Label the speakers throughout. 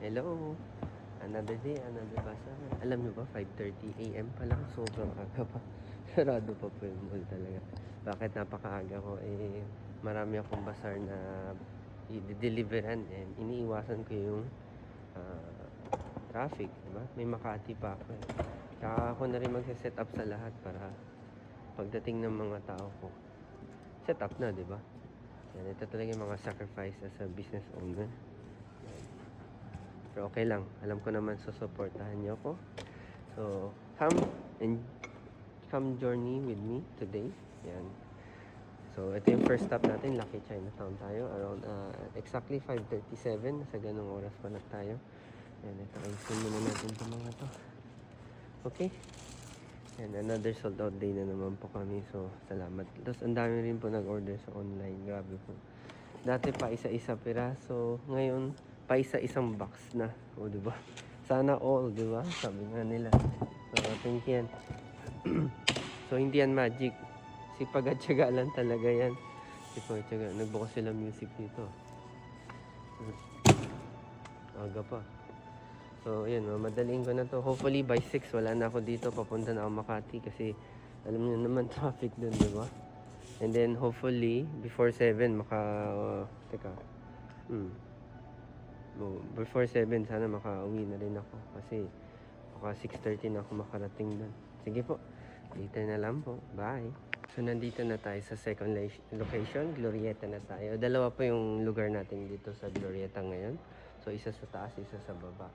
Speaker 1: Hello! Another day, another bazaar. Alam nyo ba, 5:30 AM pa lang, sobrang aga pa. Sarado pa po yung mall talaga. Bakit napakaaga ko? Marami akong bazaar na i-deliveran and iniiwasan ko yung ah, traffic, diba? May Makati pa ako. Tsaka ako na rin magse-set up sa lahat para pagdating ng mga tao ko, set up na, diba? Yan, ito talaga yung mga sacrifice as a business owner. Pero okay lang. Alam ko naman susuportahan niyo ako. So, come journey with me today. Yan. So, ito yung first stop natin. Lucky Chinatown tayo. Around exactly 5:37. Nasa ganung oras pa na tayo. Yan. Ito. Ayusin muna natin itong mga to. Okay. And another sold out day na naman po kami. So, salamat. Tapos, ang dami rin po nag-order sa online. Grabe po. Dati pa isa-isa piraso. Ngayon, pa isa-isang box na. O, diba? Sana all, diba? Sabi nga nila. So, thank yan. So, hindi yan magic. Sipag at tiyaga lang talaga yan. Sipag at tiyaga. Nagbukas sila music dito. Aga pa. So, yun. Madaling ko na to. Hopefully, by 6, wala na ako dito. Papunta na ako Makati kasi alam niyo naman traffic dun, diba? And then, hopefully, before 7, before 7, sana makauwi na rin ako. Kasi, baka 6:30 na ako makarating doon. Sige po. Later na lang po. Bye. So, nandito na tayo sa second location. Glorieta na tayo. Dalawa po yung lugar natin dito sa Glorieta ngayon. So, isa sa taas, isa sa baba.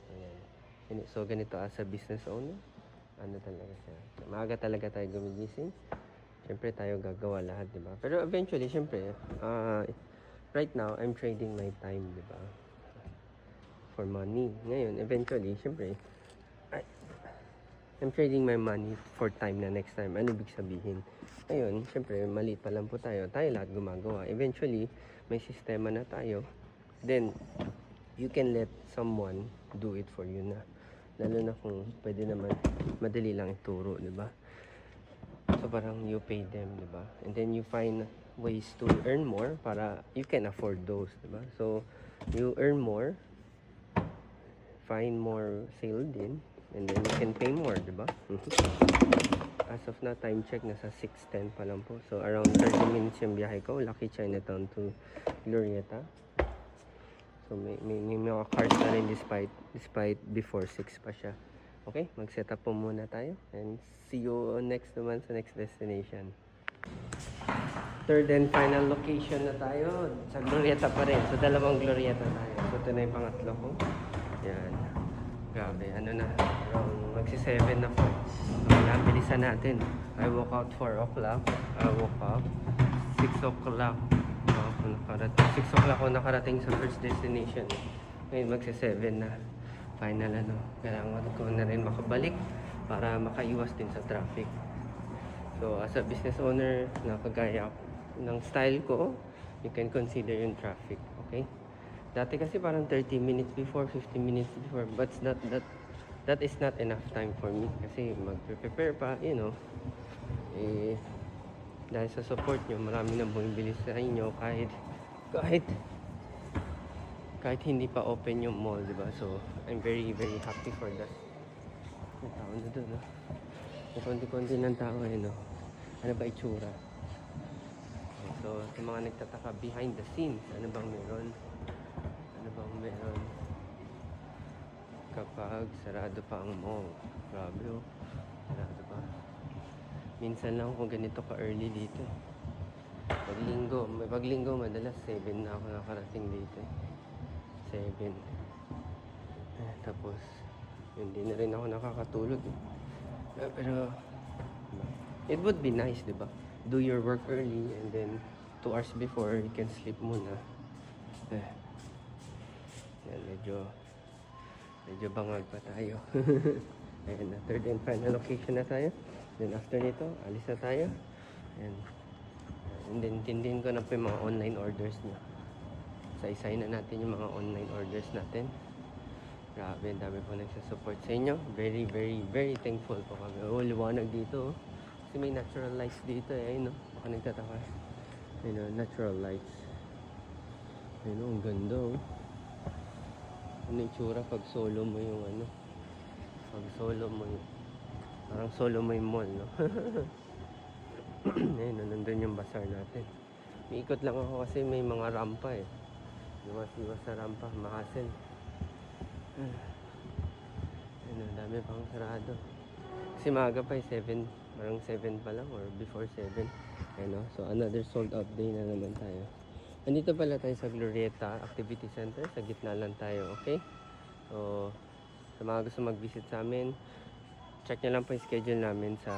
Speaker 1: Ayan. So, ganito as a business owner. Ano talaga siya. Maaga talaga tayo gumigising. Siyempre tayo gagawa lahat, di ba? Pero eventually, siyempre, right now, I'm trading my time, di ba? For money. Ngayon, eventually, siyempre, I'm trading my money for time na next time. Ano ibig sabihin? Ngayon, siyempre, maliit pa lang po tayo. Tayo lahat gumagawa. Eventually, may sistema na tayo. Then, you can let someone do it for you na. Lalo na kung pwede naman, madali lang ituro, di ba? So, parang you pay them, di ba? And then, you find ways to earn more para you can afford those, di ba? So, you earn more, find more sale din, and then you can pay more, di ba? As of now, time check, nasa 6:10 pa lang po. So, around 30 minutes yung biyahe ko. Lucky Chinatown to Glorieta. So, may mga cars na rin despite before 6 pa siya. Okay, mag-set up po muna tayo. And see you next naman sa next destination. Third and final location na tayo. Sa Glorieta pa rin. So, dalawang Glorieta tayo. So, ito na yung pangatlo ko. Yan. Grabe, ano na. Around magsi-7 na po. So, bilisan natin. I woke out 4 o'clock. I woke up 6 o'clock. 6 o'clock ako nakarating sa first destination. Ngayon magsi-7 na. Final ano. Kailangan ko na rin makabalik para makaiwas din sa traffic. So, as a business owner na kagaya ng style ko, you can consider yung traffic. Okay? Dati kasi parang 30 minutes before, 50 minutes before. But that is not enough time for me. Kasi mag-prepare pa, you know. Dahil sa support nyo, marami na bumibili sa inyo kahit hindi pa open yung mall, diba? So, I'm very, very happy for that. May tao na doon, no? May konti-konti ng tao, no? Ano ba itsura? So, sa mga nagtataka behind the scenes, ano bang meron? Kapag sarado pa ang mall? Grabe, oh. Sarado pa. Minsan lang kung ganito ka-early dito. Pag linggo, madalas 7 na ako nakarating dito. 7. Tapos, hindi na rin ako nakakatulog. Pero, it would be nice, diba? Do your work early and then 2 hours before, you can sleep muna. Yan, medyo bangag pa tayo. Ayan na, third and final location na tayo. Then after nito, alis na tayo. And then, tindihin ko na po yung mga online orders niya. Isa-isay na natin yung mga online orders natin. Grabe, ang dami po nagsasupport sa inyo. Very, very, very thankful po kami. Oh, liwanag dito. Kasi may natural lights dito eh. Ayun, no? Baka nagtataka. Ayun, natural lights. Ayun, ang ganda oh. Ano yung tsura pag solo mo yung ano? Pag solo mo yung... Parang solo mo yung mall, no? Ayun, no, nandun yung bazaar natin. Iikot lang ako kasi may mga rampa eh. Iwas-iwas sa rampa, makasin. Ayun, ang dami pang sarado. Kasi maaga pa eh, 7. Parang 7 pa lang or before 7. Ayun, no? So, another sold out day na naman tayo. Andito pala tayo sa Glorieta Activity Center. Sa gitna lang tayo, okay? So, sa mga gusto mag-visit sa amin, check nyo lang po yung schedule namin sa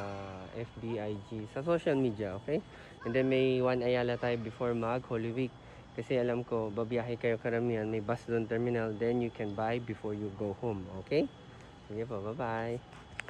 Speaker 1: FB, IG, sa social media, okay? And then may One Ayala tayo before Holy Week. Kasi alam ko, babiyahe kayo karamihan, may bus doon terminal, then you can buy before you go home, okay? Sige po, bye-bye!